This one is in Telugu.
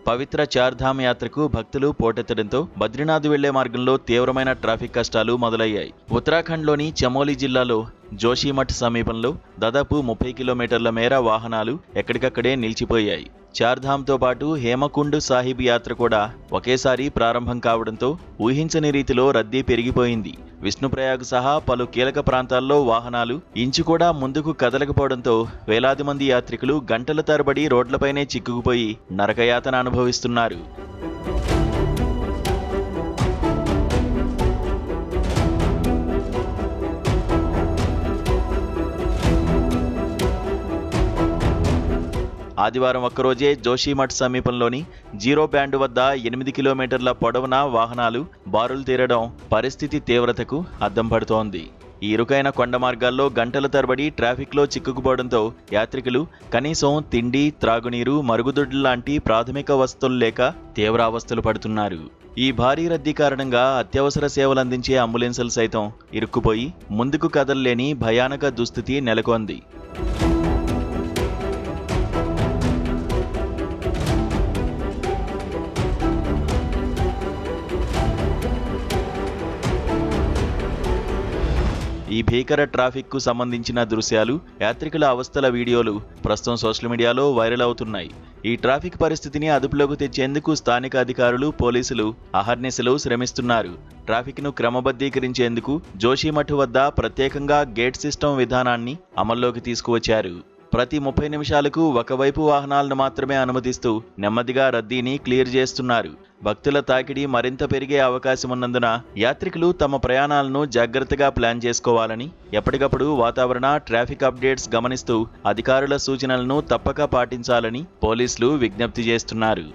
పవిత్ర చార్ధామ్ యాత్రకు భక్తులు పోటెత్తడంతో బద్రీనాథ్ వెళ్లే మార్గంలో తీవ్రమైన ట్రాఫిక్ కష్టాలు మొదలయ్యాయి. ఉత్తరాఖండ్లోని చమోలి జిల్లాలో జోషిమఠ్ సమీపంలో దాదాపు 30 కిలోమీటర్ల మేర వాహనాలు ఎక్కడికక్కడే నిలిచిపోయాయి. చార్ధామ్తో పాటు హేమకుండ్ సాహిబ్ యాత్ర కూడా ఒకేసారి ప్రారంభం కావడంతో ఊహించని రీతిలో రద్దీ పెరిగిపోయింది. విష్ణుప్రయాగ్ సహా పలు కీలక ప్రాంతాల్లో వాహనాలు ఇంచు కూడా ముందుకు కదలకపోవడంతో వేలాది మంది యాత్రికులు గంటల తరబడి రోడ్లపైనే చిక్కుకుపోయి నరకయాతన అనుభవిస్తున్నారు. ఆదివారం ఒక్కరోజే జోషిమఠ్ సమీపంలోని జీరో బ్యాండ్ వద్ద 8 కిలోమీటర్ల పొడవున వాహనాలు బారులు తీరడం పరిస్థితి తీవ్రతకు అద్దం పడుతోంది. ఈ ఇరుకైన కొండ మార్గాల్లో గంటల తరబడి ట్రాఫిక్లో చిక్కుకుపోవడంతో యాత్రికులు కనీసం తిండి, త్రాగునీరు, మరుగుదొడ్లు లాంటి ప్రాథమిక వసతులు లేక తీవ్ర అవస్థలు పడుతున్నారు. ఈ భారీ రద్దీ కారణంగా అత్యవసర సేవలు అందించే అంబులెన్సులు సైతం ఇరుక్కుపోయి ముందుకు కదలలేని భయానక దుస్థితి నెలకొంది. ఈ భీకర ట్రాఫిక్ కు సంబంధించిన దృశ్యాలు, యాత్రికుల అవస్థల వీడియోలు ప్రస్తుతం సోషల్ మీడియాలో వైరల్ అవుతున్నాయి. ఈ ట్రాఫిక్ పరిస్థితిని అదుపులోకి తెచ్చేందుకు స్థానిక అధికారులు, పోలీసులు అహర్నిశలు శ్రమిస్తున్నారు. ట్రాఫిక్ ను క్రమబద్ధీకరించేందుకు జోషిమఠ్ వద్ద ప్రత్యేకంగా గేట్ సిస్టమ్ విధానాన్ని అమల్లోకి తీసుకువచ్చారు. ప్రతి 30 నిమిషాలకు ఒకవైపు వాహనాలను మాత్రమే అనుమతిస్తూ నెమ్మదిగా రద్దీని క్లియర్ చేస్తున్నారు. భక్తుల తాకిడి మరింత పెరిగే అవకాశం ఉన్నందున యాత్రికులు తమ ప్రయాణాలను జాగ్రత్తగా ప్లాన్ చేసుకోవాలని, ఎప్పటికప్పుడు వాతావరణ, ట్రాఫిక్ అప్డేట్స్ గమనిస్తూ అధికారుల సూచనలను తప్పక పాటించాలని పోలీసులు విజ్ఞప్తి చేస్తున్నారు.